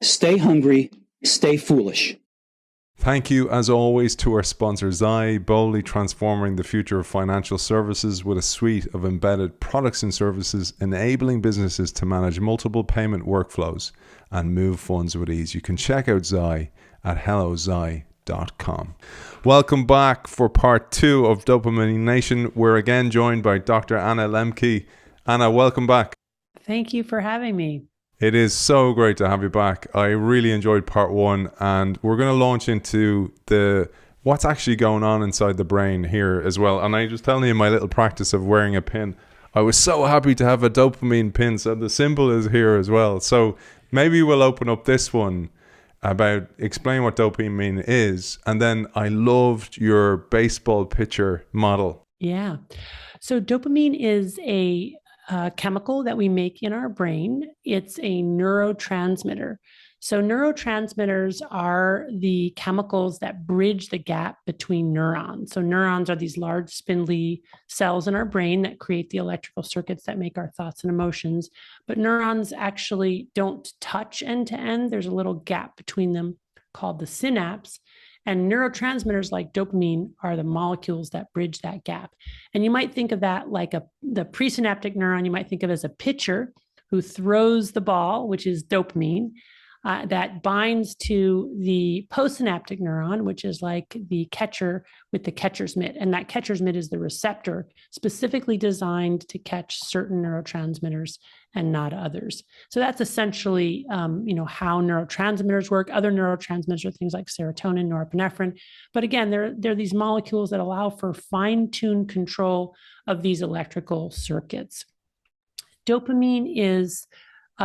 Stay hungry, stay foolish. Thank you, as always, to our sponsor, Zai, boldly transforming the future of financial services with a suite of embedded products and services, enabling businesses to manage multiple payment workflows and move funds with ease. You can check out Zai at hellozai.com. Welcome back for part 2 of Dopamine Nation. We're again joined by Dr. Anna Lembke. Anna, welcome back. Thank you for having me. It is so great to have you back. I really enjoyed part 1, and we're going to launch into what's actually going on inside the brain here as well. And I was telling you my little practice of wearing a pin. I was so happy to have a dopamine pin, so the symbol is here as well. So maybe we'll open up this one about explain what dopamine is, and then I loved your baseball pitcher model. Yeah. So dopamine is a chemical that we make in our brain. It's a neurotransmitter. So neurotransmitters are the chemicals that bridge the gap between neurons. So neurons are these large spindly cells in our brain that create the electrical circuits that make our thoughts and emotions. But neurons actually don't touch end to end. There's a little gap between them called the synapse. And neurotransmitters like dopamine are the molecules that bridge that gap. And you might think of that like the presynaptic neuron, you might think of as a pitcher who throws the ball, which is dopamine, that binds to the postsynaptic neuron, which is like the catcher with the catcher's mitt. And that catcher's mitt is the receptor specifically designed to catch certain neurotransmitters and not others. So that's essentially, how neurotransmitters work. Other neurotransmitters are things like serotonin, norepinephrine. But again, they're these molecules that allow for fine-tuned control of these electrical circuits. Dopamine is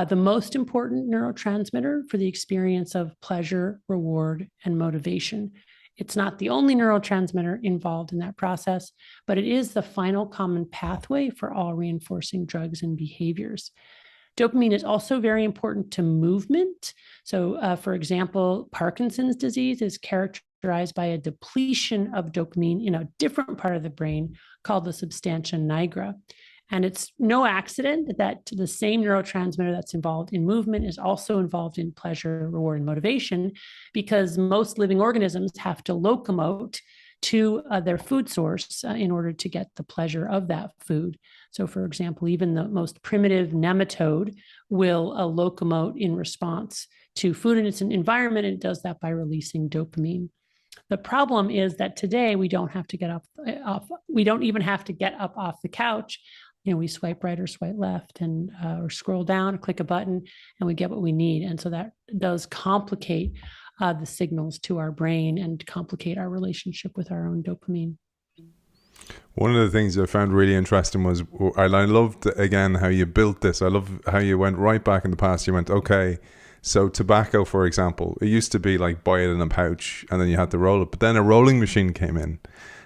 the most important neurotransmitter for the experience of pleasure, reward, and motivation. It's not the only neurotransmitter involved in that process, but it is the final common pathway for all reinforcing drugs and behaviors. Dopamine is also very important to movement. So, for example, Parkinson's disease is characterized by a depletion of dopamine in a different part of the brain called the substantia nigra. And it's no accident that the same neurotransmitter that's involved in movement is also involved in pleasure, reward, and motivation, because most living organisms have to locomote to their food source in order to get the pleasure of that food. So, for example, even the most primitive nematode will locomote in response to food in its environment, and it does that by releasing dopamine. The problem is that today we don't have to get up off. We don't even have to get up off the couch. We swipe right or swipe left and or scroll down, click a button, and we get what we need. And so that does complicate the signals to our brain and complicate our relationship with our own dopamine. One of the things I found really interesting was, I loved, again, how you built this. I love how you went right back in the past. You went, okay, so tobacco, for example, it used to be like buy it in a pouch and then you had to roll it. But then a rolling machine came in.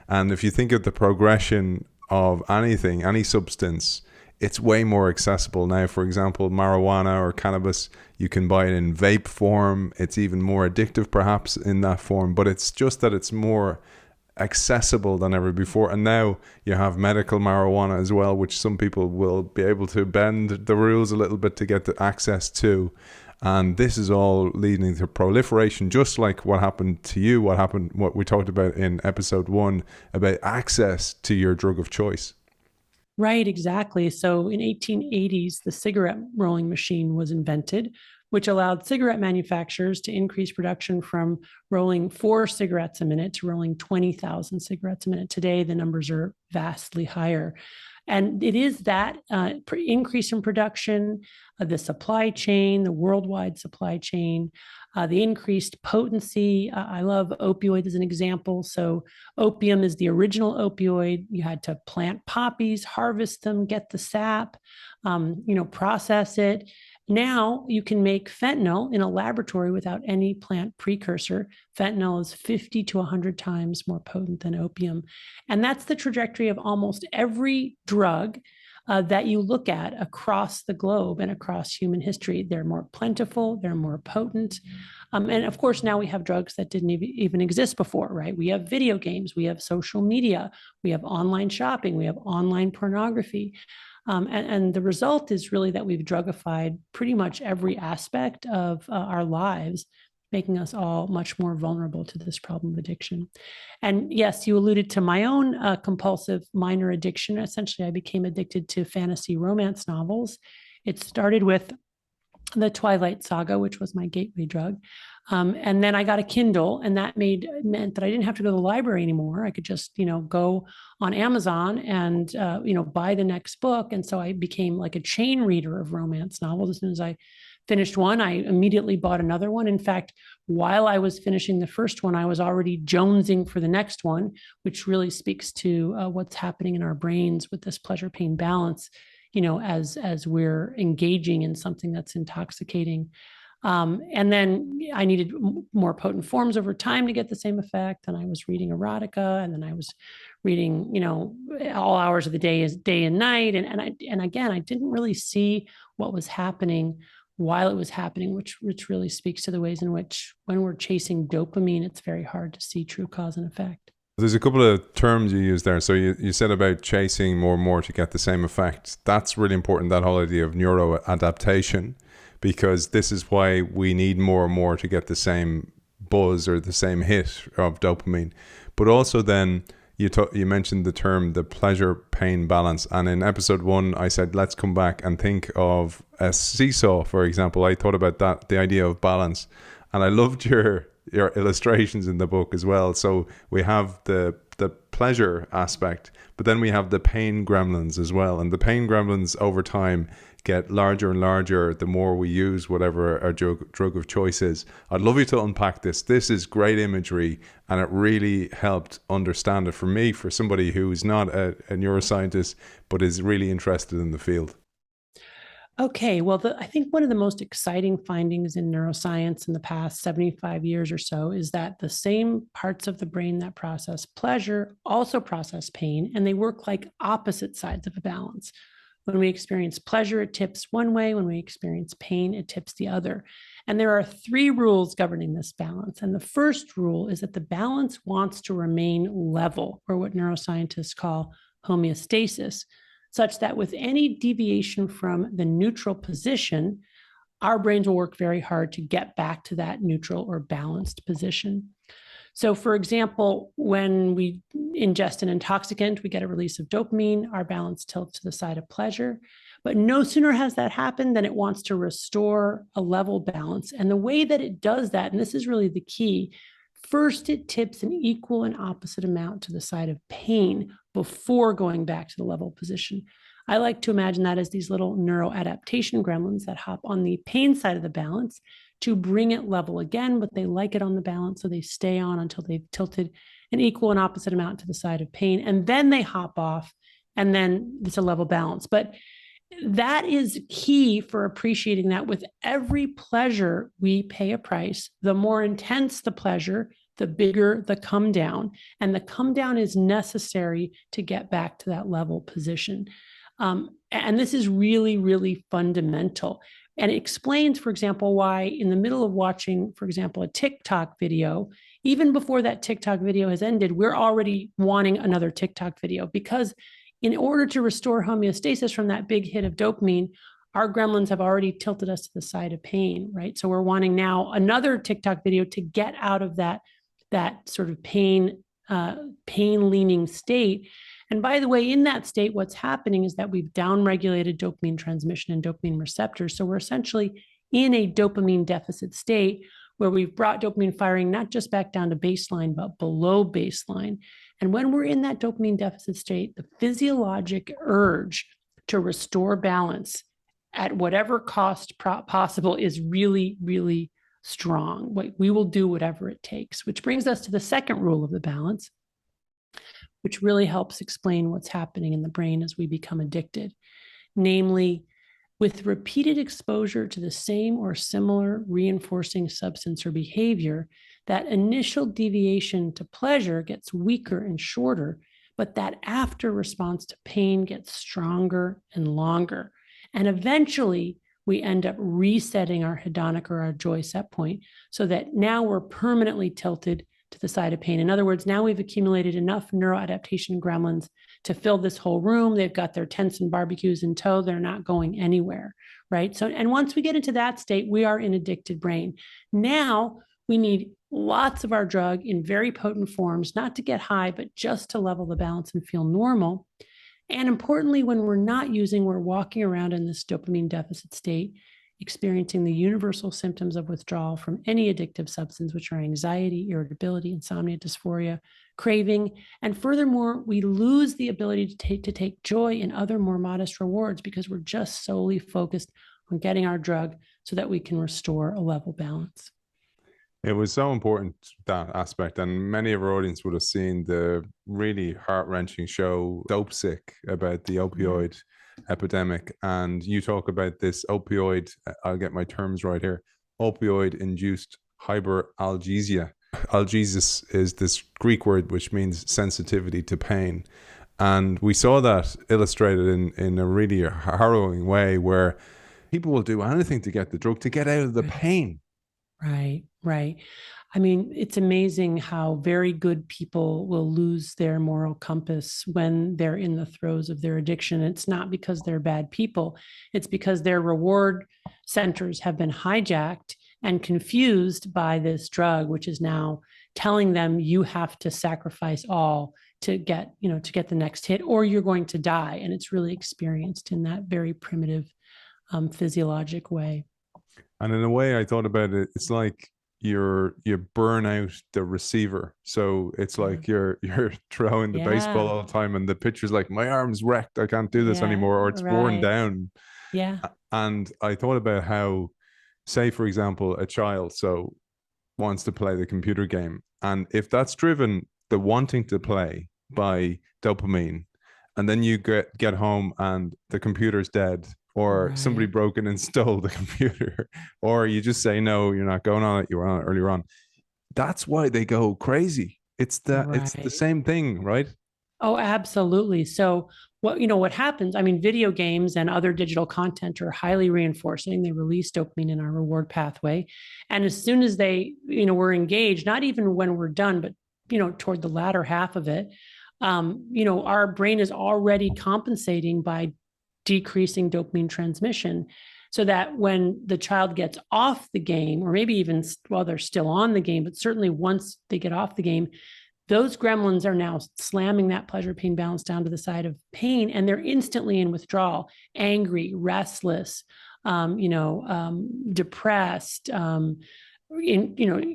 And if you think of the progression of anything, any substance, it's way more accessible now. For example, marijuana or cannabis, you can buy it in vape form. It's even more addictive perhaps in that form, but it's just that it's more accessible than ever before. And now you have medical marijuana as well, which some people will be able to bend the rules a little bit to get the access to. And this is all leading to proliferation, just like what happened to you, what we talked about in episode 1 about access to your drug of choice. Right, exactly. So in 1880s, the cigarette rolling machine was invented, which allowed cigarette manufacturers to increase production from rolling 4 cigarettes a minute to rolling 20,000 cigarettes a minute. Today, the numbers are vastly higher. And it is that increase in production, the supply chain, the worldwide supply chain, the increased potency. I love opioid as an example. So opium is the original opioid. You had to plant poppies, harvest them, get the sap, process it. Now you can make fentanyl in a laboratory without any plant precursor. Fentanyl is 50 to 100 times more potent than opium. And that's the trajectory of almost every drug that you look at across the globe and across human history. They're more plentiful, they're more potent. And of course, now we have drugs that didn't even exist before, right? We have video games, we have social media, we have online shopping, we have online pornography. And the result is really that we've drugified pretty much every aspect of our lives, making us all much more vulnerable to this problem of addiction. And yes, you alluded to my own compulsive minor addiction. Essentially, I became addicted to fantasy romance novels. It started with the Twilight Saga, which was my gateway drug. And then I got a Kindle, and that meant that I didn't have to go to the library anymore. I could just, go on Amazon and, buy the next book. And so I became like a chain reader of romance novels. As soon as I finished one, I immediately bought another one. In fact, while I was finishing the first one, I was already jonesing for the next one, which really speaks to what's happening in our brains with this pleasure-pain balance, as we're engaging in something that's intoxicating. And then I needed more potent forms over time to get the same effect. And I was reading erotica, and then I was reading, all hours of the day and night. And again, I didn't really see what was happening while it was happening, which really speaks to the ways in which when we're chasing dopamine, it's very hard to see true cause and effect. There's a couple of terms you use there. So you said about chasing more and more to get the same effect. That's really important, that whole idea of neuroadaptation, because this is why we need more and more to get the same buzz or the same hit of dopamine. But also then you mentioned the term, the pleasure-pain balance. And in episode 1, I said, let's come back and think of a seesaw, for example. I thought about that, the idea of balance. And I loved your illustrations in the book as well. So we have the pleasure aspect, but then we have the pain gremlins as well. And the pain gremlins over time get larger and larger the more we use whatever our drug of choice is. I'd love you to unpack this. This is great imagery, and it really helped understand it for me, for somebody who's not a neuroscientist, but is really interested in the field. Okay, well, I think one of the most exciting findings in neuroscience in the past 75 years or so is that the same parts of the brain that process pleasure also process pain, and they work like opposite sides of a balance. When we experience pleasure, it tips one way. When we experience pain, it tips the other. And there are 3 rules governing this balance. And the first rule is that the balance wants to remain level, or what neuroscientists call homeostasis, such that with any deviation from the neutral position, our brains will work very hard to get back to that neutral or balanced position. So, for example, when we ingest an intoxicant, we get a release of dopamine, our balance tilts to the side of pleasure. But no sooner has that happened than it wants to restore a level balance. And the way that it does that, and this is really the key, first it tips an equal and opposite amount to the side of pain before going back to the level position. I like to imagine that as these little neuroadaptation gremlins that hop on the pain side of the balance to bring it level again, but they like it on the balance, so they stay on until they've tilted an equal and opposite amount to the side of pain, and then they hop off, and then it's a level balance. But that is key for appreciating that with every pleasure, we pay a price. The more intense the pleasure, the bigger the come down, and the come down is necessary to get back to that level position. And this is really, really fundamental. And it explains, for example, why in the middle of watching, for example, a TikTok video, even before that TikTok video has ended, we're already wanting another TikTok video, because in order to restore homeostasis from that big hit of dopamine, our gremlins have already tilted us to the side of pain, right? So we're wanting now another TikTok video to get out of that sort of pain-leaning state. And by the way, in that state, what's happening is that we've downregulated dopamine transmission and dopamine receptors. So we're essentially in a dopamine deficit state where we've brought dopamine firing not just back down to baseline, but below baseline. And when we're in that dopamine deficit state, the physiologic urge to restore balance at whatever cost possible is really, really strong. We will do whatever it takes, which brings us to the second rule of the balance, which really helps explain what's happening in the brain as we become addicted. Namely, with repeated exposure to the same or similar reinforcing substance or behavior, that initial deviation to pleasure gets weaker and shorter, but that after response to pain gets stronger and longer. And eventually, we end up resetting our hedonic or our joy set point so that now we're permanently tilted to the side of pain. In other words, now we've accumulated enough neuroadaptation gremlins to fill this whole room. They've got their tents and barbecues in tow. They're not going anywhere, right? So, and once we get into that state, we are in addicted brain. Now we need lots of our drug in very potent forms, not to get high, but just to level the balance and feel normal. And importantly, when we're not using, we're walking around in this dopamine deficit state, experiencing the universal symptoms of withdrawal from any addictive substance, which are anxiety, irritability, insomnia, dysphoria, craving. And furthermore, we lose the ability to take joy in other more modest rewards because we're just solely focused on getting our drug so that we can restore a level balance. It was so important, that aspect, and many of our audience would have seen the really heart-wrenching show Dope Sick about the opioid epidemic. And you talk about this opioid, I'll get my terms right here, opioid-induced hyperalgesia. Algesis is this Greek word which means sensitivity to pain. And we saw that illustrated in a really harrowing way, where people will do anything to get the drug, to get out of the pain. Right, right. I mean, it's amazing how very good people will lose their moral compass when they're in the throes of their addiction. It's not because they're bad people. It's because their reward centers have been hijacked and confused by this drug, which is now telling them you have to sacrifice all to get the next hit, or you're going to die. And it's really experienced in that very primitive physiologic way. And in a way, I thought about it, it's like you burn out the receiver. So it's like you're throwing the baseball all the time, and the pitcher's like, my arm's wrecked, I can't do this anymore, or it's worn down. Yeah. And I thought about how, say, for example, a child wants to play the computer game, and if that's driven, the wanting to play, by dopamine, and then you get home and the computer's dead, or somebody broke and stole the computer, or you just say, no, you're not going on it, you were on it earlier on. That's why they go crazy. It's the same thing, right? Oh, absolutely. So what happens, I mean, video games and other digital content are highly reinforcing. They release dopamine in our reward pathway. And as soon as we're engaged, not even when we're done, but, toward the latter half of it, our brain is already compensating by decreasing dopamine transmission, so that when the child gets off the game, or maybe even while they're still on the game, but certainly once they get off the game, those gremlins are now slamming that pleasure pain balance down to the side of pain, and they're instantly in withdrawal, angry, restless, depressed,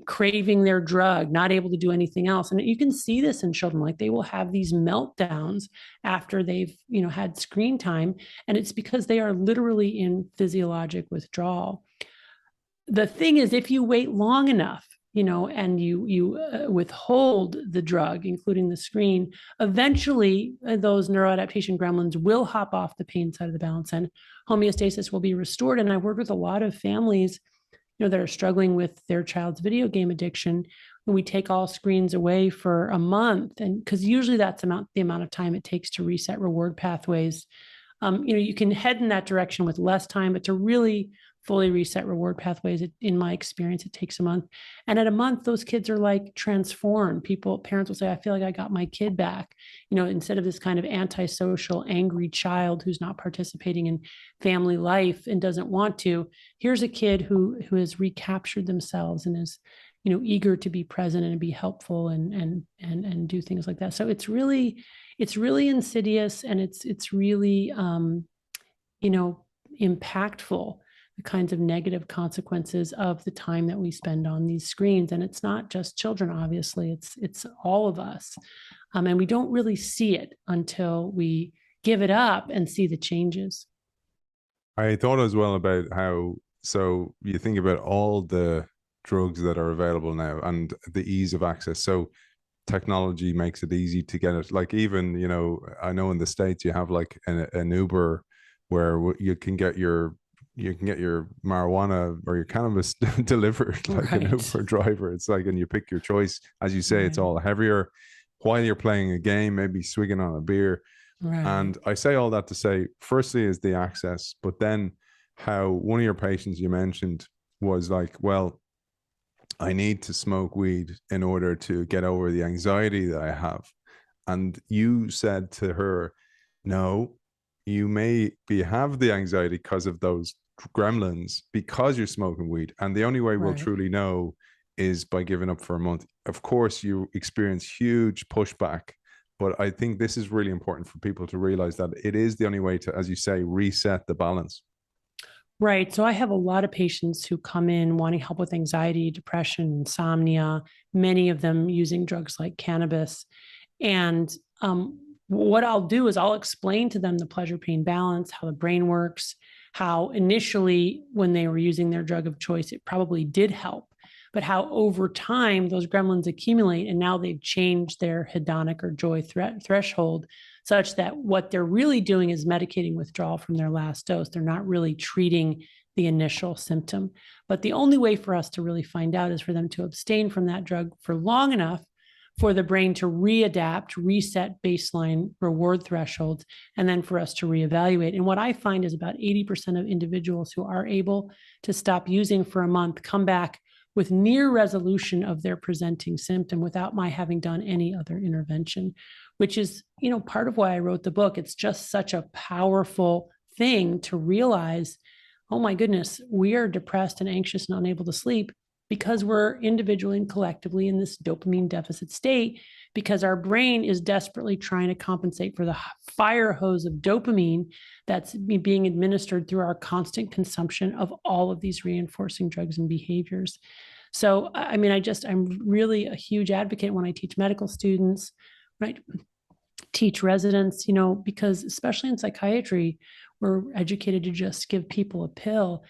craving their drug, not able to do anything else. And you can see this in children, like they will have these meltdowns after they've, had screen time. And it's because they are literally in physiologic withdrawal. The thing is, if you wait long enough, and you withhold the drug, including the screen, eventually those neuroadaptation gremlins will hop off the pain side of the balance and homeostasis will be restored. And I work with a lot of families that are struggling with their child's video game addiction, and we take all screens away for a month, and because usually that's the amount of time it takes to reset reward pathways. You can head in that direction with less time, but to really fully reset reward pathways, in my experience, it takes a month. And at a month, those kids are like transformed. Parents will say, I feel like I got my kid back, instead of this kind of antisocial, angry child who's not participating in family life and doesn't want to. Here's a kid who has recaptured themselves and is, eager to be present and be helpful and do things like that. So it's really insidious, and it's really, impactful, the kinds of negative consequences of the time that we spend on these screens. And it's not just children, obviously, it's all of us. And we don't really see it until we give it up and see the changes. I thought as well about how, so you think about all the drugs that are available now and the ease of access. So technology makes it easy to get it. Like even, I know in the States you have like an Uber where you can get your marijuana or your cannabis delivered, like an Uber driver. It's like, and you pick your choice. As you say, it's all heavier while you're playing a game, maybe swigging on a beer. And I say all that to say, firstly is the access, but then how one of your patients you mentioned was like, well, I need to smoke weed in order to get over the anxiety that I have. And you said to her, no, you may have the anxiety because of those gremlins, because you're smoking weed. And the only way we'll truly know is by giving up for a month. Of course, you experience huge pushback, but I think this is really important for people to realize that it is the only way to, as you say, reset the balance. Right. So I have a lot of patients who come in wanting help with anxiety, depression, insomnia, many of them using drugs like cannabis. And what I'll do is I'll explain to them the pleasure-pain balance, how the brain works, how initially when they were using their drug of choice, it probably did help, but how over time those gremlins accumulate and now they've changed their hedonic or joy threshold such that what they're really doing is medicating withdrawal from their last dose. They're not really treating the initial symptom. But the only way for us to really find out is for them to abstain from that drug for long enough for the brain to readapt, reset baseline reward thresholds, and then for us to reevaluate. And what I find is about 80% of individuals who are able to stop using for a month come back with near resolution of their presenting symptom without my having done any other intervention, which is, part of why I wrote the book. It's just such a powerful thing to realize, oh my goodness, we are depressed and anxious and unable to sleep because we're individually and collectively in this dopamine deficit state, because our brain is desperately trying to compensate for the fire hose of dopamine that's being administered through our constant consumption of all of these reinforcing drugs and behaviors. So, I'm really a huge advocate when I teach medical students, right? Teach residents, because especially in psychiatry, we're educated to just give people a pill.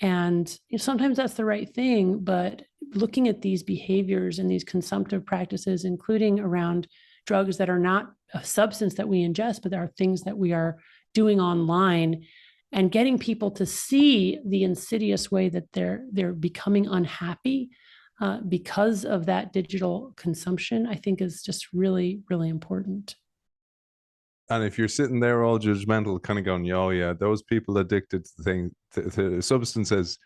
And sometimes that's the right thing, but looking at these behaviors and these consumptive practices, including around drugs that are not a substance that we ingest, but there are things that we are doing online, and getting people to see the insidious way that they're becoming unhappy because of that digital consumption, I think is just really, really important. And if you're sitting there all judgmental, kind of going, oh yeah, those people addicted to substances,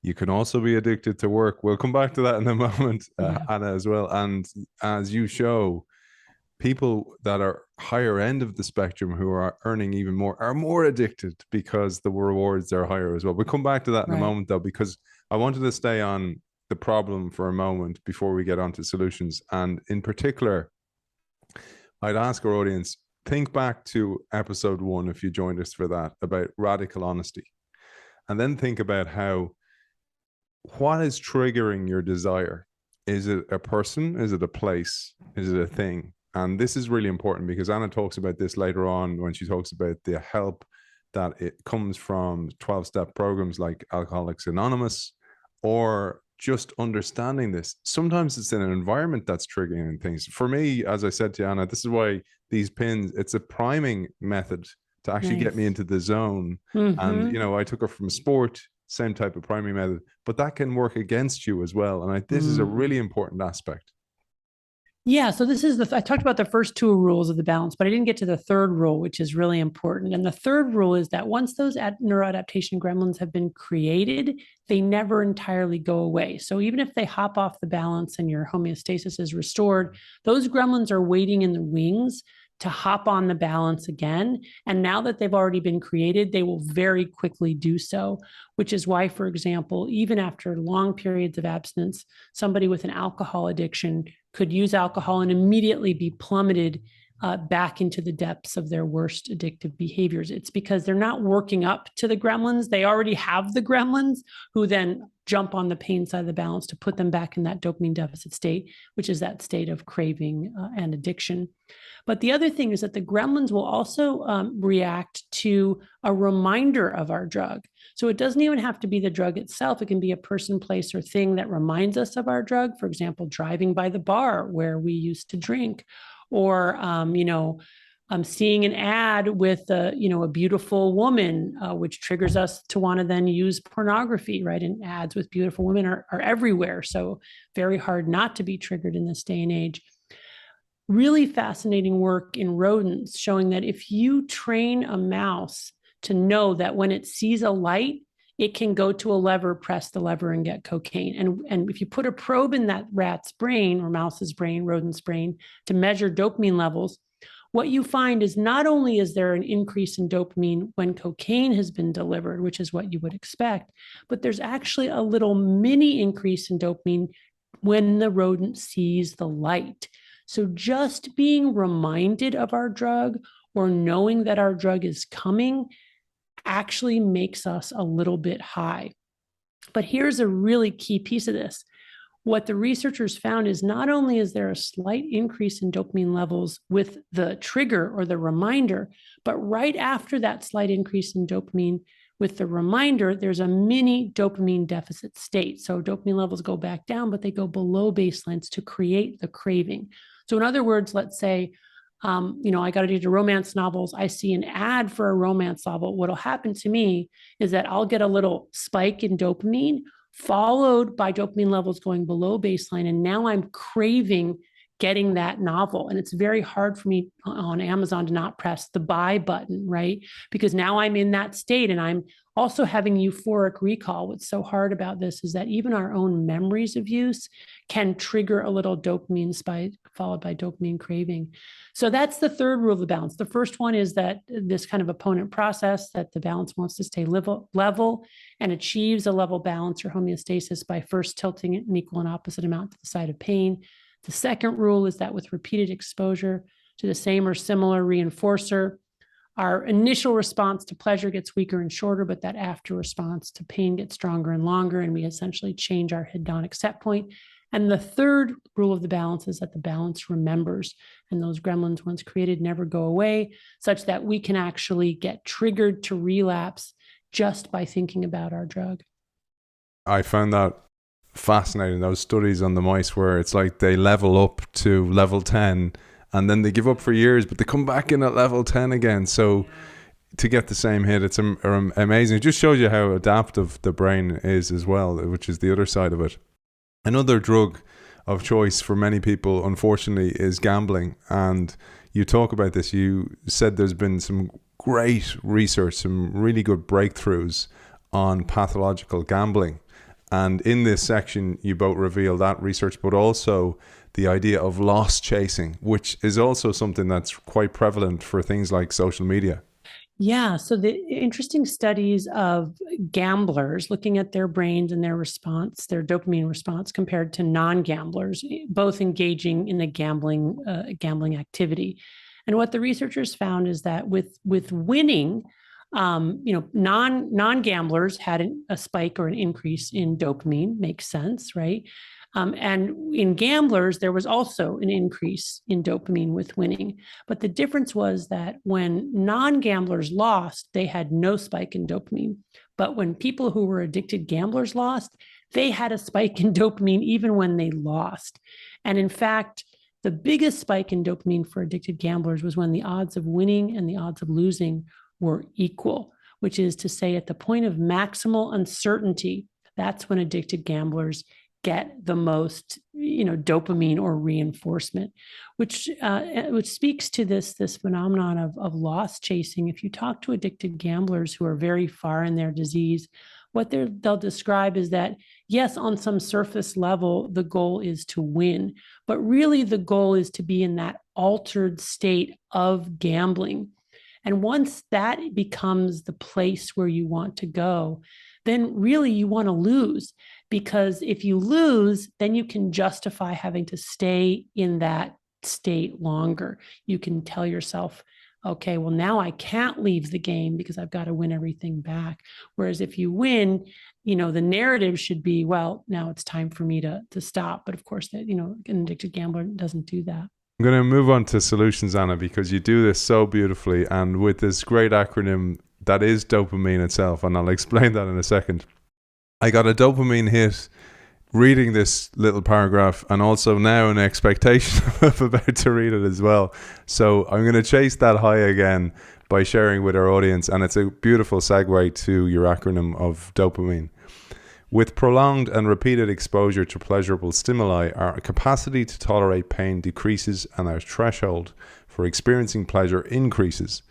you can also be addicted to work. We'll come back to that in a moment, Anna, as well. And as you show, people that are higher end of the spectrum who are earning even more are more addicted because the rewards are higher as well. We'll come back to that in a moment, though, because I wanted to stay on the problem for a moment before we get on to solutions. And in particular, I'd ask our audience, think back to episode 1, if you joined us for that, about radical honesty. And then think about what is triggering your desire? Is it a person? Is it a place? Is it a thing? And this is really important because Anna talks about this later on when she talks about the help that it comes from 12-step programs like Alcoholics Anonymous, or just understanding this. Sometimes it's in an environment that's triggering things. For me, as I said to Anna, this is why these pins, it's a priming method to actually get me into the zone. And, I took it from sport, same type of priming method, but that can work against you as well. And this is a really important aspect. Yeah, so this is I talked about the first 2 rules of the balance, but I didn't get to the third rule, which is really important. And the third rule is that once those neuroadaptation gremlins have been created, they never entirely go away. So even if they hop off the balance and your homeostasis is restored, those gremlins are waiting in the wings to hop on the balance again. And now that they've already been created, they will very quickly do so, which is why, for example, even after long periods of abstinence, somebody with an alcohol addiction could use alcohol and immediately be plummeted back into the depths of their worst addictive behaviors. It's because they're not working up to the gremlins. They already have the gremlins who then jump on the pain side of the balance to put them back in that dopamine deficit state, which is that state of craving and addiction. But the other thing is that the gremlins will also react to a reminder of our drug. So it doesn't even have to be the drug itself. It can be a person, place, or thing that reminds us of our drug. For example, driving by the bar where we used to drink, or seeing an ad with a beautiful woman, which triggers us to want to then use pornography, right? And ads with beautiful women are everywhere. So very hard not to be triggered in this day and age. Really fascinating work in rodents showing that if you train a mouse to know that when it sees a light, it can go to a lever, press the lever, and get cocaine. And if you put a probe in that rat's brain or mouse's brain, rodent's brain, to measure dopamine levels, what you find is not only is there an increase in dopamine when cocaine has been delivered, which is what you would expect, but there's actually a little mini increase in dopamine when the rodent sees the light. So just being reminded of our drug or knowing that our drug is coming actually makes us a little bit high. But here's a really key piece of this. What the researchers found is not only is there a slight increase in dopamine levels with the trigger or the reminder, but right after that slight increase in dopamine with the reminder, there's a mini dopamine deficit state. So dopamine levels go back down, but they go below baselines to create the craving. So in other words, let's say, I got addicted to romance novels. I see an ad for a romance novel. What'll happen to me is that I'll get a little spike in dopamine, followed by dopamine levels going below baseline. And now I'm craving getting that novel. And it's very hard for me on Amazon to not press the buy button, right? Because now I'm in that state and I'm also having euphoric recall. What's so hard about this is that even our own memories of use can trigger a little dopamine spike followed by dopamine craving. So that's the third rule of the balance. The first one is that this kind of opponent process, that the balance wants to stay level and achieves a level balance or homeostasis by first tilting an equal and opposite amount to the side of pain. The second rule is that with repeated exposure to the same or similar reinforcer, our initial response to pleasure gets weaker and shorter, but that after response to pain gets stronger and longer, and we essentially change our hedonic set point. And the third rule of the balance is that the balance remembers, and those gremlins, once created, never go away, such that we can actually get triggered to relapse just by thinking about our drug. I found that fascinating, those studies on the mice where it's like they level up to level 10 and then they give up for years, but they come back in at level 10 again. So to get the same hit, it's amazing. It just shows you how adaptive the brain is as well, which is the other side of it. Another drug of choice for many people, unfortunately, is gambling. And you talk about this. You said there's been some great research, some really good breakthroughs on pathological gambling. And in this section, you both reveal that research, but also the idea of loss chasing, which is also something that's quite prevalent for things like social media. Yeah. So the interesting studies of gamblers looking at their brains and their response, their dopamine response compared to non-gamblers, both engaging in the gambling activity. And what the researchers found is that with winning, non-gamblers had a spike or an increase in dopamine, makes sense, right? And in gamblers, there was also an increase in dopamine with winning. But the difference was that when non-gamblers lost, they had no spike in dopamine. But when people who were addicted gamblers lost, they had a spike in dopamine even when they lost. And in fact, the biggest spike in dopamine for addicted gamblers was when the odds of winning and the odds of losing were equal, which is to say at the point of maximal uncertainty, that's when addicted gamblers get the most, dopamine or reinforcement, which speaks to this phenomenon of loss chasing. If you talk to addicted gamblers who are very far in their disease, what they'll describe is that, yes, on some surface level, the goal is to win, but really the goal is to be in that altered state of gambling. And once that becomes the place where you want to go, then really you want to lose, because if you lose, then you can justify having to stay in that state longer. You can tell yourself, okay, well, now I can't leave the game because I've got to win everything back. Whereas if you win, the narrative should be, well, now it's time for me to stop. But of course, an addicted gambler doesn't do that. I'm going to move on to solutions, Anna, because you do this so beautifully and with this great acronym that is dopamine itself, and I'll explain that in a second. I got a dopamine hit reading this little paragraph, and also now an expectation of about to read it as well. So I'm going to chase that high again by sharing with our audience, and it's a beautiful segue to your acronym of dopamine. With prolonged and repeated exposure to pleasurable stimuli, our capacity to tolerate pain decreases and our threshold for experiencing pleasure increases.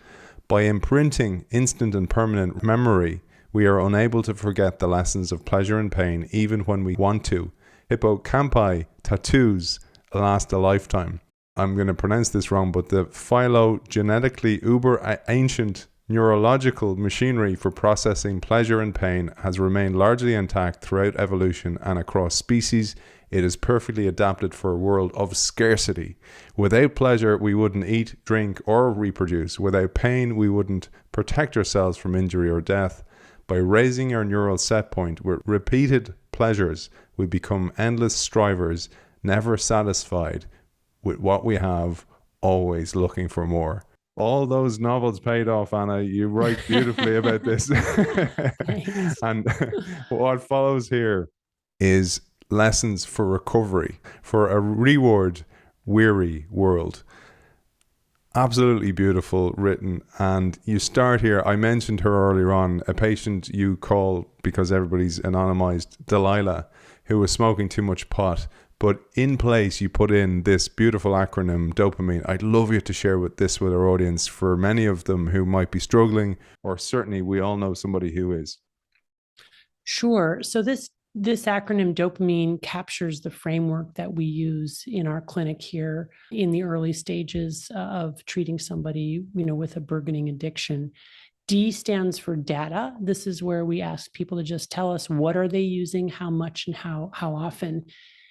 By imprinting instant and permanent memory We are unable to forget the lessons of pleasure and pain, even when we want to. Hippocampi tattoos last a lifetime. I'm going to pronounce this wrong, but the phylogenetically uber ancient neurological machinery for processing pleasure and pain has remained largely intact throughout evolution and across species. It is perfectly adapted for a world of scarcity. Without pleasure, we wouldn't eat, drink, or reproduce. Without pain, we wouldn't protect ourselves from injury or death. By raising our neural set point with repeated pleasures, we become endless strivers, never satisfied with what we have, always looking for more. All those novels paid off, Anna. You write beautifully about this. And what follows here is lessons for recovery, for a reward-weary world. Absolutely beautiful written. And you start here, I mentioned her earlier on, a patient you call, because everybody's anonymized, Delilah, who was smoking too much pot. But in place, you put in this beautiful acronym, dopamine. I'd love you to share this with our audience, for many of them who might be struggling, or certainly we all know somebody who is. Sure. So this acronym dopamine captures the framework that we use in our clinic here in the early stages of treating somebody, with a burgeoning addiction. D stands for data. This is where we ask people to just tell us what are they using, how much, and how often.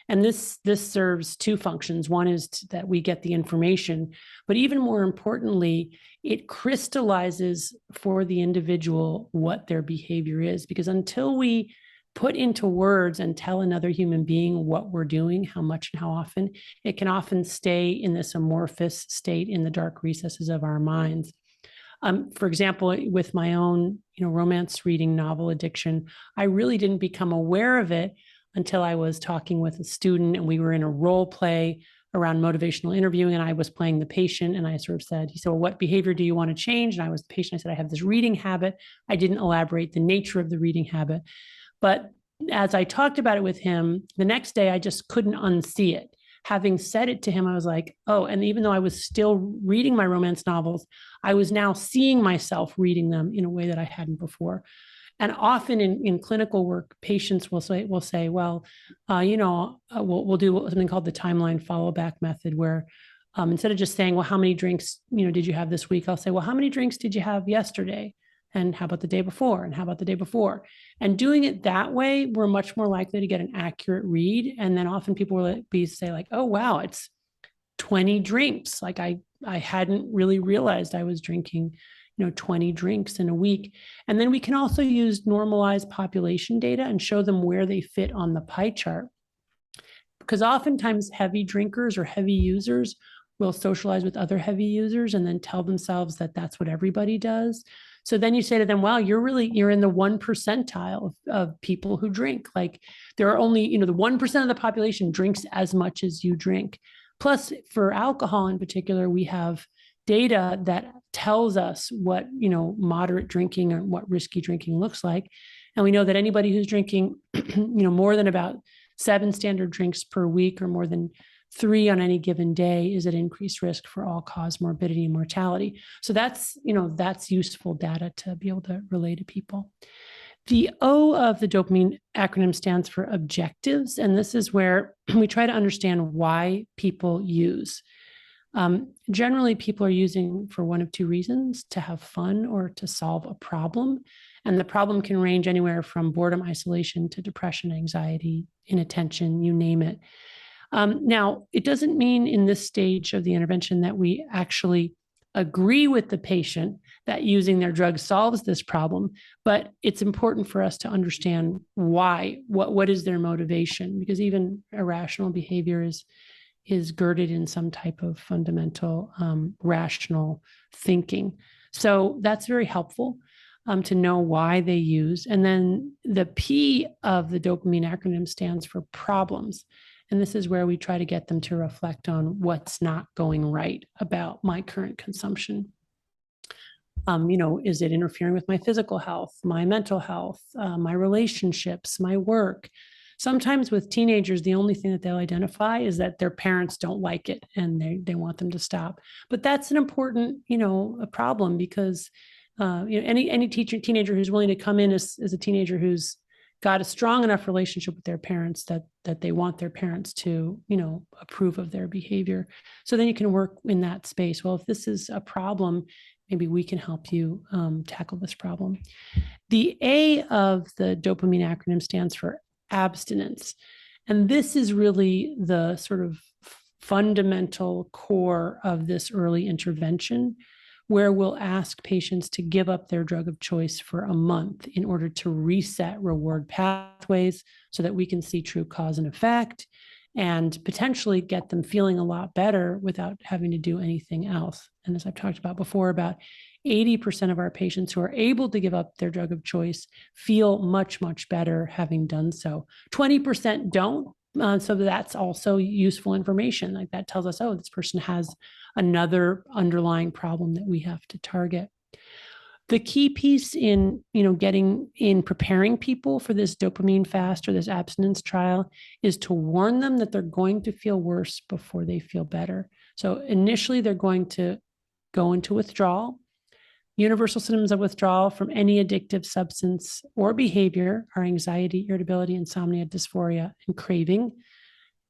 And this serves two functions. One is that we get the information, but even more importantly, it crystallizes for the individual what their behavior is. Because until we put into words and tell another human being what we're doing, how much and how often, it can often stay in this amorphous state in the dark recesses of our minds. For example, with my own, romance reading novel addiction, I really didn't become aware of it until I was talking with a student and we were in a role play around motivational interviewing, and I was playing the patient, and I sort of said, he said, well, what behavior do you want to change? And I was the patient. I said, I have this reading habit. I didn't elaborate the nature of the reading habit. But as I talked about it with him, the next day I just couldn't unsee it. Having said it to him, I was like, oh, and even though I was still reading my romance novels, I was now seeing myself reading them in a way that I hadn't before. And often in clinical work, patients will say, well, we'll do something called the timeline follow back method, where instead of just saying, well, how many drinks, did you have this week? I'll say, well, how many drinks did you have yesterday? And how about the day before? And how about the day before? And doing it that way, we're much more likely to get an accurate read. And then often people will say like, oh, wow, it's 20 drinks. Like I hadn't really realized I was drinking 20 drinks in a week. And then we can also use normalized population data and show them where they fit on the pie chart. Because oftentimes heavy drinkers or heavy users will socialize with other heavy users and then tell themselves that that's what everybody does. So then you say to them, wow, you're in the 1 percentile of people who drink. Like there are only, the 1% of the population drinks as much as you drink. Plus for alcohol in particular, we have data that tells us what, moderate drinking or what risky drinking looks like. And we know that anybody who's drinking, more than about 7 standard drinks per week or more than 3 on any given day is at increased risk for all-cause morbidity and mortality. So that's useful data to be able to relay to people. The O of the dopamine acronym stands for objectives. And this is where we try to understand why people use. Generally, people are using for one of two reasons: to have fun or to solve a problem. And the problem can range anywhere from boredom, isolation, to depression, anxiety, inattention, you name it. Now, it doesn't mean in this stage of the intervention that we actually agree with the patient that using their drug solves this problem, but it's important for us to understand why, what is their motivation, because even irrational behavior is girded in some type of fundamental rational thinking. So that's very helpful to know why they use. And then the P of the dopamine acronym stands for problems. And this is where we try to get them to reflect on what's not going right about my current consumption. Is it interfering with my physical health, my mental health, my relationships, my work? Sometimes with teenagers, the only thing that they'll identify is that their parents don't like it and they want them to stop. But that's an important, a problem, because any teenager who's willing to come in as a teenager who's got a strong enough relationship with their parents that they want their parents to, approve of their behavior. So then you can work in that space. Well, if this is a problem, maybe we can help you tackle this problem. The A of the dopamine acronym stands for abstinence. And this is really the sort of fundamental core of this early intervention, where we'll ask patients to give up their drug of choice for a month in order to reset reward pathways so that we can see true cause and effect and potentially get them feeling a lot better without having to do anything else. And as I've talked about before, about 80% of our patients who are able to give up their drug of choice feel much, much better having done so. 20% don't. So that's also useful information. Like that tells us, oh, this person has another underlying problem that we have to target. The key piece in, preparing people for this dopamine fast or this abstinence trial is to warn them that they're going to feel worse before they feel better. So initially they're going to go into withdrawal. Universal symptoms of withdrawal from any addictive substance or behavior are anxiety, irritability, insomnia, dysphoria, and craving.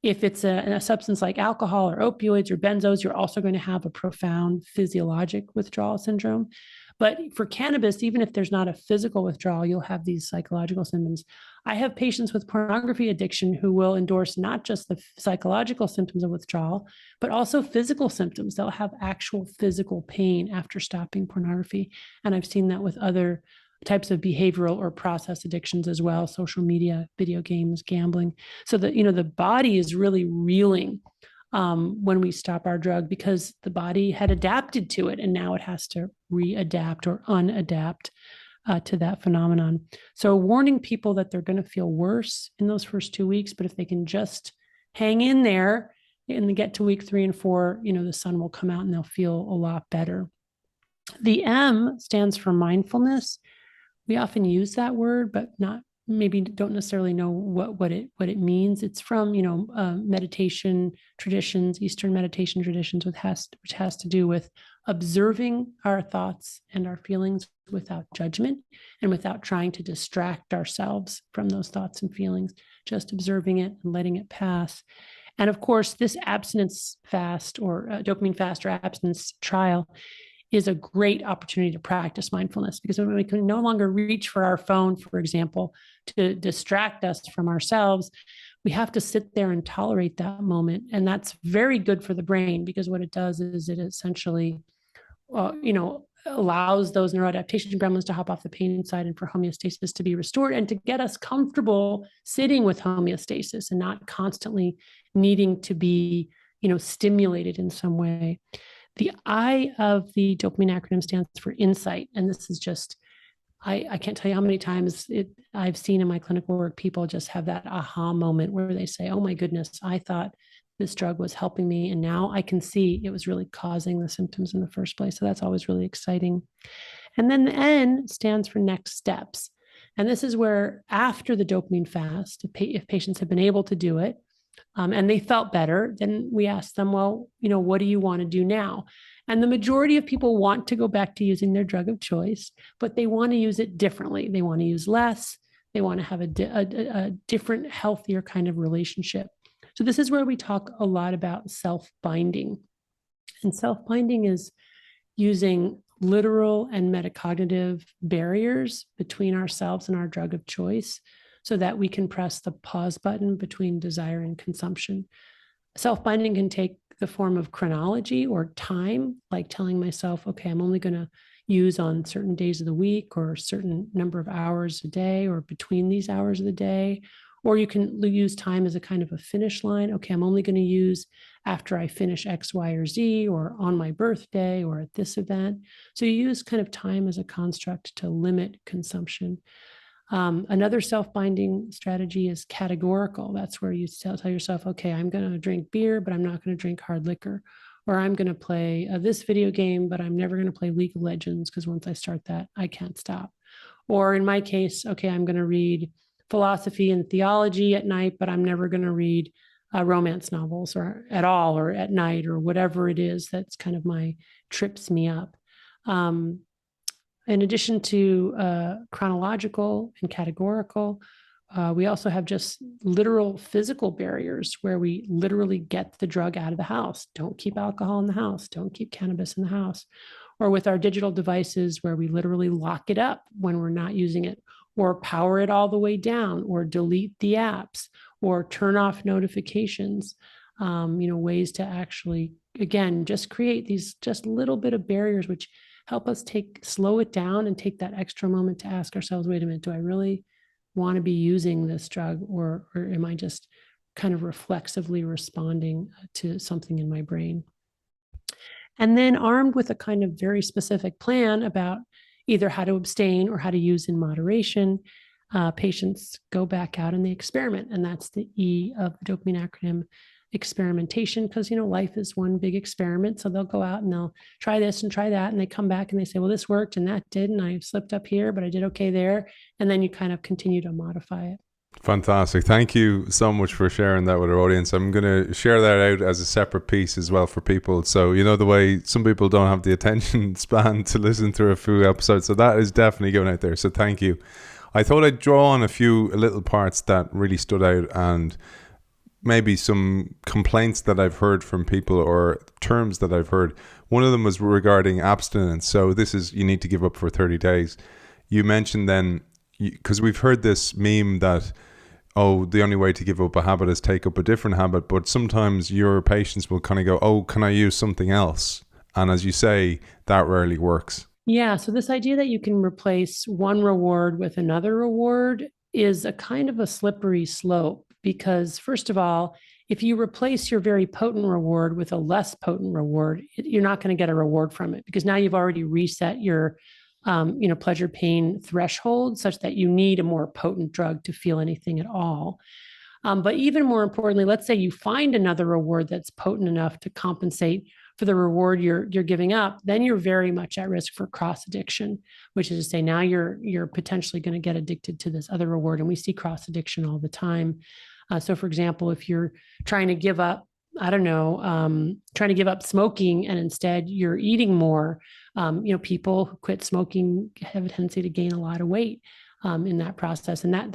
If it's a substance like alcohol or opioids or benzos, you're also going to have a profound physiologic withdrawal syndrome. But for cannabis, even if there's not a physical withdrawal, you'll have these psychological symptoms. I have patients with pornography addiction who will endorse not just the psychological symptoms of withdrawal, but also physical symptoms. They'll have actual physical pain after stopping pornography. And I've seen that with other types of behavioral or process addictions as well, social media, video games, gambling. So that, the body is really reeling when we stop our drug because the body had adapted to it and now it has to readapt or unadapt to that phenomenon. So warning people that they're going to feel worse in those first 2 weeks, but if they can just hang in there and get to week 3 and 4, the sun will come out and they'll feel a lot better. The M stands for mindfulness. We often use that word, but maybe don't necessarily know what it means. It's from meditation traditions, Eastern meditation traditions, which has to do with observing our thoughts and our feelings without judgment and without trying to distract ourselves from those thoughts and feelings, just observing it and letting it pass. And of course, this abstinence fast or dopamine fast or abstinence trial is a great opportunity to practice mindfulness because when we can no longer reach for our phone, for example, to distract us from ourselves, we have to sit there and tolerate that moment. And that's very good for the brain because what it does is it essentially, allows those neuroadaptation gremlins to hop off the pain side and for homeostasis to be restored and to get us comfortable sitting with homeostasis and not constantly needing to be, stimulated in some way. The I of the dopamine acronym stands for insight. And this is just, I can't tell you how many times I've seen in my clinical work, people just have that aha moment where they say, oh my goodness, I thought this drug was helping me. And now I can see it was really causing the symptoms in the first place. So that's always really exciting. And then the N stands for next steps. And this is where after the dopamine fast, if patients have been able to do it, and they felt better, then we ask them, well, what do you want to do now? And the majority of people want to go back to using their drug of choice, but they want to use it differently. They want to use less. They want to have a different, healthier kind of relationship. So this is where we talk a lot about self-binding. And self-binding is using literal and metacognitive barriers between ourselves and our drug of choice so that we can press the pause button between desire and consumption. Self-binding can take the form of chronology or time, like telling myself, okay, I'm only going to use on certain days of the week or a certain number of hours a day or between these hours of the day. Or you can use time as a kind of a finish line. Okay, I'm only going to use after I finish X, Y, or Z, or on my birthday, or at this event. So you use kind of time as a construct to limit consumption. Another self-binding strategy is categorical. That's where you tell yourself, okay, I'm going to drink beer, but I'm not going to drink hard liquor. Or I'm going to play this video game, but I'm never going to play League of Legends because once I start that, I can't stop. Or in my case, okay, I'm going to read philosophy and theology at night, but I'm never going to read romance novels or at all or at night or whatever it is that's kind of trips me up. in addition to chronological and categorical, we also have just literal physical barriers where we literally get the drug out of the house. Don't keep alcohol in the house. Don't keep cannabis in the house. Or with our digital devices where we literally lock it up when we're not using it, or power it all the way down, or delete the apps, or turn off notifications. Ways to actually, again, just create these just little bit of barriers which help us slow it down and take that extra moment to ask ourselves, wait a minute, do I really want to be using this drug, or am I just kind of reflexively responding to something in my brain? And then armed with a kind of very specific plan about either how to abstain or how to use in moderation, patients go back out and they experiment. And that's the E of the dopamine acronym, experimentation, because life is one big experiment. So they'll go out and they'll try this and try that, and they come back and they say, well, this worked and that did, and I slipped up here, but I did okay there. And then you kind of continue to modify it. Fantastic. Thank you so much for sharing that with our audience. I'm going to share that out as a separate piece as well for people. So, the way some people don't have the attention span to listen to a full episode. So that is definitely going out there. So thank you. I thought I'd draw on a few little parts that really stood out, and maybe some complaints that I've heard from people or terms that I've heard. One of them was regarding abstinence. So this is, you need to give up for 30 days. You mentioned then, because we've heard this meme that, the only way to give up a habit is take up a different habit. But sometimes your patients will kind of go, can I use something else? And as you say, that rarely works. Yeah. So this idea that you can replace one reward with another reward is a kind of a slippery slope, because first of all, if you replace your very potent reward with a less potent reward, you're not going to get a reward from it, because now you've already reset your pleasure pain threshold such that you need a more potent drug to feel anything at all. But even more importantly, let's say you find another reward that's potent enough to compensate for the reward you're giving up, then you're very much at risk for cross addiction, which is to say now you're potentially going to get addicted to this other reward. And we see cross addiction all the time. So for example, if you're trying to give up, trying to give up smoking and instead you're eating more, people who quit smoking have a tendency to gain a lot of weight in that process. And that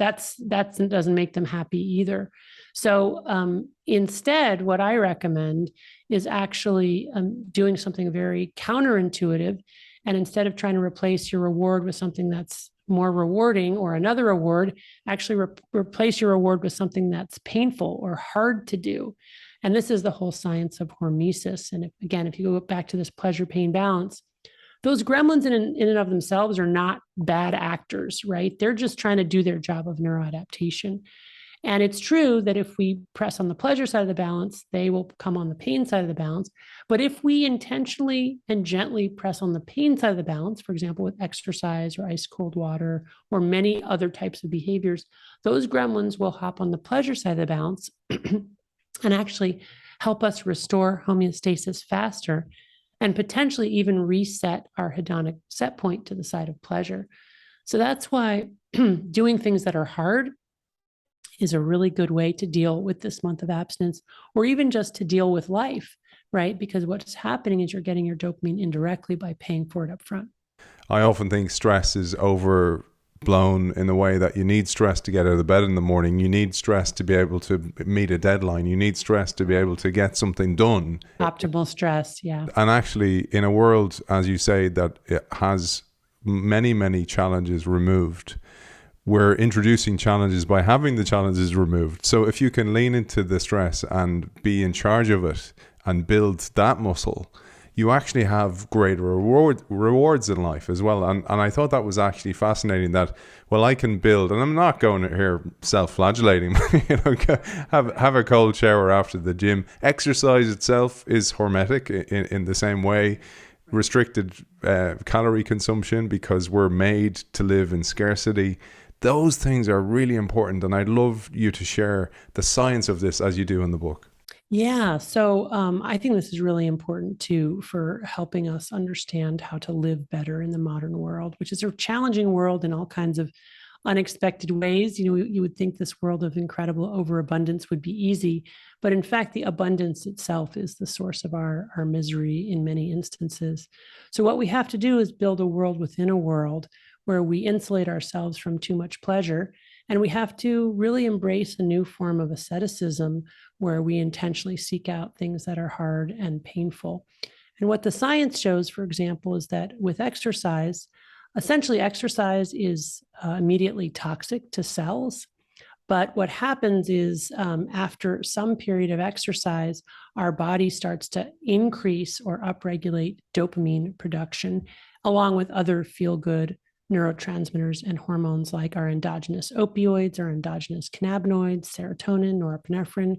doesn't make them happy either. So instead, what I recommend is actually doing something very counterintuitive. And instead of trying to replace your reward with something that's more rewarding or another reward, actually replace your reward with something that's painful or hard to do. And this is the whole science of hormesis. And if you go back to this pleasure-pain balance, those gremlins in and of themselves are not bad actors, right? They're just trying to do their job of neuroadaptation. And it's true that if we press on the pleasure side of the balance, they will come on the pain side of the balance. But if we intentionally and gently press on the pain side of the balance, for example, with exercise or ice cold water or many other types of behaviors, those gremlins will hop on the pleasure side of the balance and actually help us restore homeostasis faster and potentially even reset our hedonic set point to the side of pleasure. So that's why doing things that are hard is a really good way to deal with this month of abstinence, or even just to deal with life, right? Because what's happening is you're getting your dopamine indirectly by paying for it up front. I often think stress is overblown in the way that you need stress to get out of bed in the morning. You need stress to be able to meet a deadline. You need stress to be able to get something done. Optimal stress, yeah. And actually, in a world, as you say, that it has many, many challenges removed, we're introducing challenges by having the challenges removed. So if you can lean into the stress and be in charge of it and build that muscle, you actually have greater rewards in life as well. And I thought that was actually fascinating that, I can build, and I'm not going here self-flagellating, have a cold shower after the gym. Exercise itself is hormetic in the same way. Restricted calorie consumption, because we're made to live in scarcity. Those things are really important. And I'd love you to share the science of this as you do in the book. Yeah. So I think this is really important too for helping us understand how to live better in the modern world, which is a challenging world in all kinds of unexpected ways. You would think this world of incredible overabundance would be easy, but in fact, the abundance itself is the source of our misery in many instances. So what we have to do is build a world within a world where we insulate ourselves from too much pleasure. And we have to really embrace a new form of asceticism where we intentionally seek out things that are hard and painful. And what the science shows, for example, is that with exercise, essentially exercise is immediately toxic to cells. But what happens is after some period of exercise, our body starts to increase or upregulate dopamine production, along with other feel-good neurotransmitters and hormones like our endogenous opioids, our endogenous cannabinoids, serotonin, norepinephrine.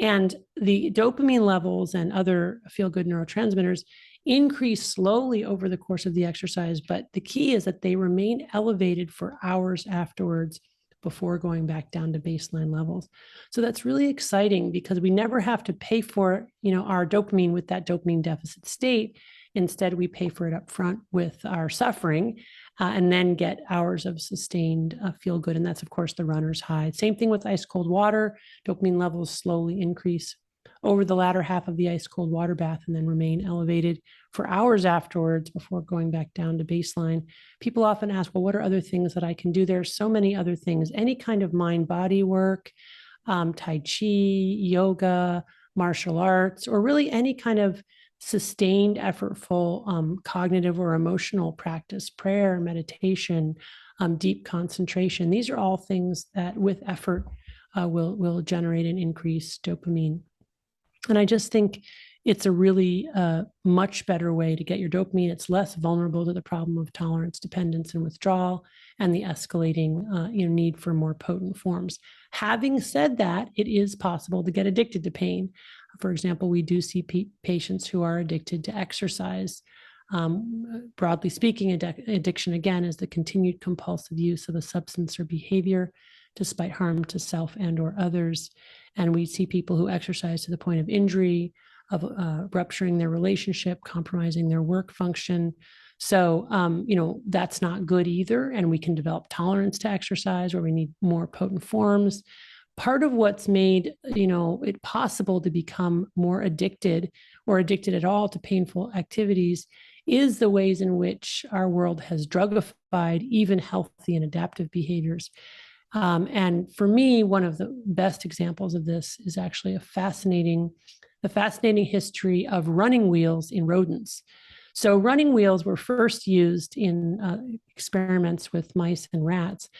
And the dopamine levels and other feel-good neurotransmitters increase slowly over the course of the exercise, but the key is that they remain elevated for hours afterwards before going back down to baseline levels. So that's really exciting because we never have to pay for, our dopamine with that dopamine deficit state. Instead, we pay for it up front with our suffering and then get hours of sustained feel good. And that's, of course, the runner's high. Same thing with ice cold water. Dopamine levels slowly increase over the latter half of the ice cold water bath and then remain elevated for hours afterwards before going back down to baseline. People often ask, well, what are other things that I can do? There are so many other things, any kind of mind-body work, Tai Chi, yoga, martial arts, or really any kind of sustained, effortful cognitive or emotional practice, prayer, meditation, deep concentration. These are all things that with effort will generate an increased dopamine. And I just think it's a really much better way to get your dopamine. It's less vulnerable to the problem of tolerance, dependence, and withdrawal, and the escalating need for more potent forms. Having said that, it is possible to get addicted to pain. For example, we do see patients who are addicted to exercise. Broadly speaking, addiction, again, is the continued compulsive use of a substance or behavior despite harm to self and or others. And we see people who exercise to the point of injury, of rupturing their relationship, compromising their work function. So, that's not good either. And we can develop tolerance to exercise where we need more potent forms. Part of what's made, it possible to become more addicted or addicted at all to painful activities is the ways in which our world has drugified even healthy and adaptive behaviors. And for me, one of the best examples of this is actually the fascinating history of running wheels in rodents. So running wheels were first used in experiments with mice and rats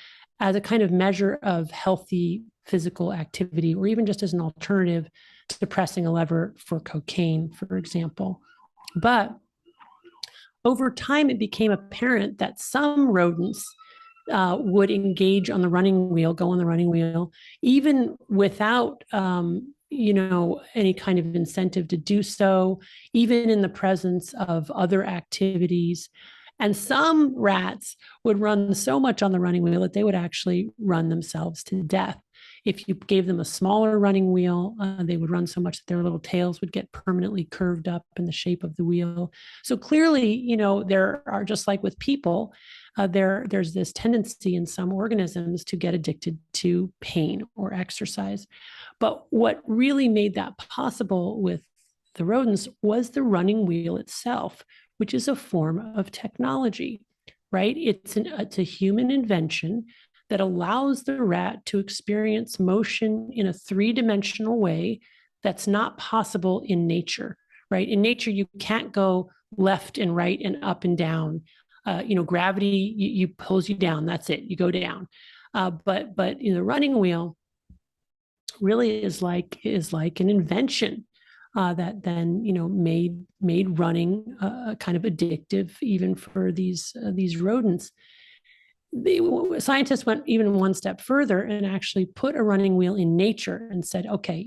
as a kind of measure of healthy physical activity, or even just as an alternative to pressing a lever for cocaine, for example. But over time, it became apparent that some rodents would engage on the running wheel, go on the running wheel, even without any kind of incentive to do so, even in the presence of other activities. And some rats would run so much on the running wheel that they would actually run themselves to death. If you gave them a smaller running wheel, they would run so much that their little tails would get permanently curved up in the shape of the wheel. So clearly, there are, just like with people, there's this tendency in some organisms to get addicted to pain or exercise. But what really made that possible with the rodents was the running wheel itself, which is a form of technology, right? It's a human invention that allows the rat to experience motion in a three-dimensional way that's not possible in nature, right? In nature, you can't go left and right and up and down. Gravity, you pulls you down. That's it. You go down. But the running wheel really is like an invention that then made running kind of addictive even for these rodents. The scientists went even one step further and actually put a running wheel in nature and said, okay,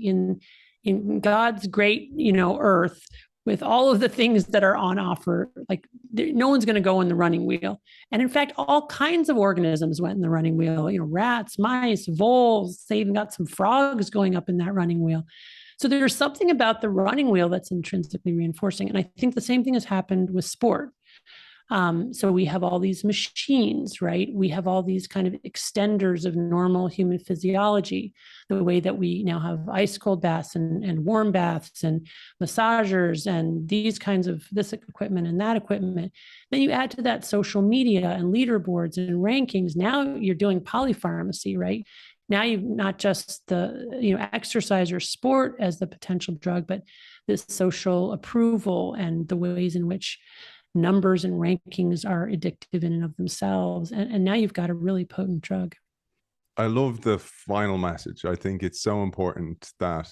in God's great earth, with all of the things that are on offer, like no one's going to go in the running wheel. And in fact, all kinds of organisms went in the running wheel, rats, mice, voles. They even got some frogs going up in that running wheel. So there's something about the running wheel that's intrinsically reinforcing. And I think the same thing has happened with sport. So we have all these machines, right? We have all these kind of extenders of normal human physiology, the way that we now have ice cold baths and warm baths and massagers and these kinds of this equipment and that equipment. Then you add to that social media and leaderboards and rankings. Now you're doing polypharmacy, right? Now you've not just the exercise or sport as the potential drug, but this social approval and the ways in which numbers and rankings are addictive in and of themselves. And now you've got a really potent drug. I love the final message. I think it's so important that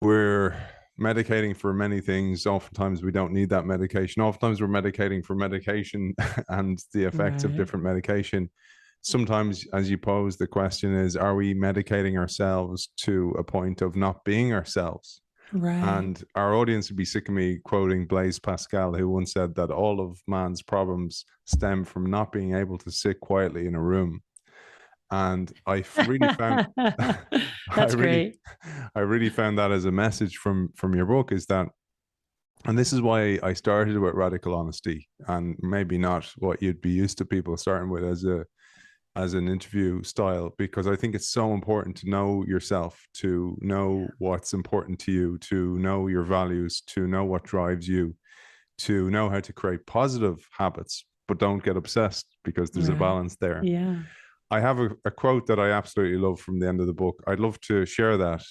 we're medicating for many things. Oftentimes we don't need that medication. Oftentimes we're medicating for medication and the effects of different medication. Sometimes, as you pose, the question is, are we medicating ourselves to a point of not being ourselves? Right. And our audience would be sick of me quoting Blaise Pascal, who once said that all of man's problems stem from not being able to sit quietly in a room. And I really found that's great. I really found that as a message from your book, is that, and this is why I started with radical honesty, and maybe not what you'd be used to people starting with as an interview style, because I think it's so important to know yourself, to know what's important to you, to know your values, to know what drives you, to know how to create positive habits, but don't get obsessed, because there's a balance there. Yeah. I have a quote that I absolutely love from the end of the book. I'd love to share that.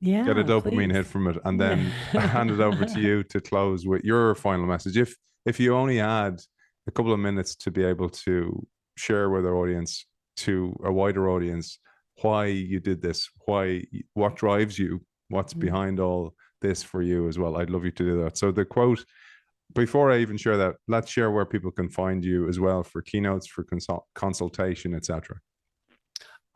Yeah. Get a dopamine please. hit from it, and then hand it over to you to close with your final message. If you only had a couple of minutes to be able to share with our audience, to a wider audience, why you did this, what drives you, what's behind all this for you as well, I'd love you to do that. So the quote, before I even share that, let's share where people can find you as well for keynotes, for consultation, etc.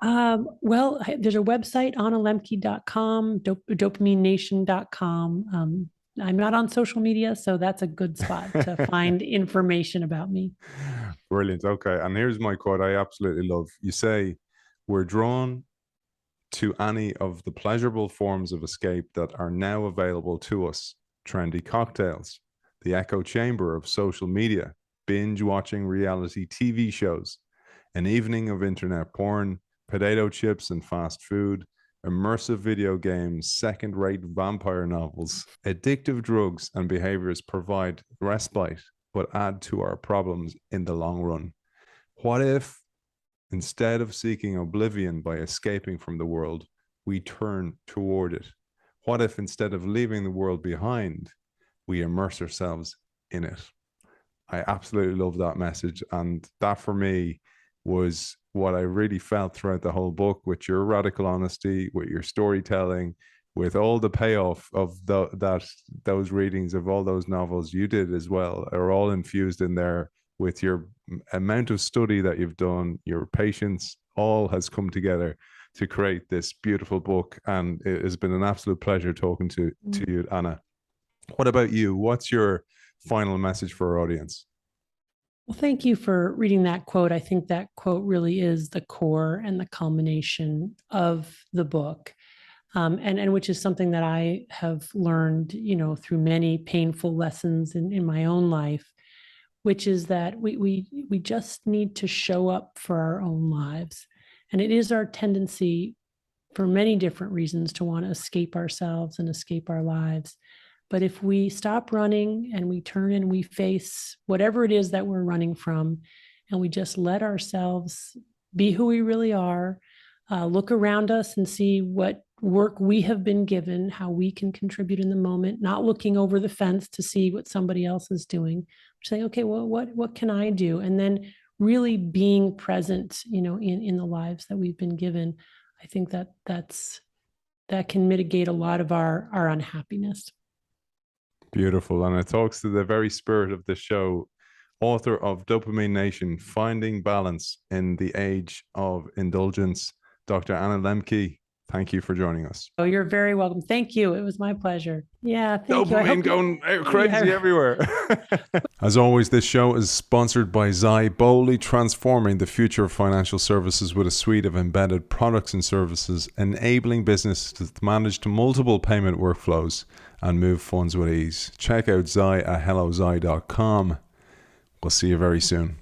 Well, there's a website, annalembke.com, dopaminenation.com. I'm not on social media, so that's a good spot to find information about me. Brilliant. Okay. And here's my quote I absolutely love. You say, "We're drawn to any of the pleasurable forms of escape that are now available to us. Trendy cocktails, the echo chamber of social media, binge watching reality TV shows, an evening of internet porn, potato chips and fast food, immersive video games, second-rate vampire novels. Addictive drugs and behaviors provide respite, but add to our problems in the long run. What if, instead of seeking oblivion by escaping from the world, we turn toward it? What if, instead of leaving the world behind, we immerse ourselves in it?" I absolutely love that message. And that for me was what I really felt throughout the whole book, with your radical honesty, with your storytelling, with all the payoff of those readings of all those novels you did as well, are all infused in there with your amount of study that you've done, your patience, all has come together to create this beautiful book. And it has been an absolute pleasure talking to you, Anna. What about you? What's your final message for our audience? Well, thank you for reading that quote. I think that quote really is the core and the culmination of the book, and which is something that I have learned, through many painful lessons in my own life, which is that we just need to show up for our own lives. And it is our tendency, for many different reasons, to want to escape ourselves and escape our lives. But if we stop running and we turn and we face whatever it is that we're running from, and we just let ourselves be who we really are, look around us and see what work we have been given, how we can contribute in the moment, not looking over the fence to see what somebody else is doing, saying, okay, well, what can I do? And then really being present, in the lives that we've been given. I think that can mitigate a lot of our unhappiness. Beautiful. And it talks to the very spirit of the show. Author of Dopamine Nation, Finding Balance in the Age of Indulgence, Dr. Anna Lembke, thank you for joining us. Oh, you're very welcome. Thank you. It was my pleasure. Yeah, thank you. Dopamine going crazy everywhere. As always, this show is sponsored by Zai, boldly transforming the future of financial services with a suite of embedded products and services, enabling businesses to manage multiple payment workflows and move funds with ease. Check out Zai at hellozai.com. We'll see you very soon.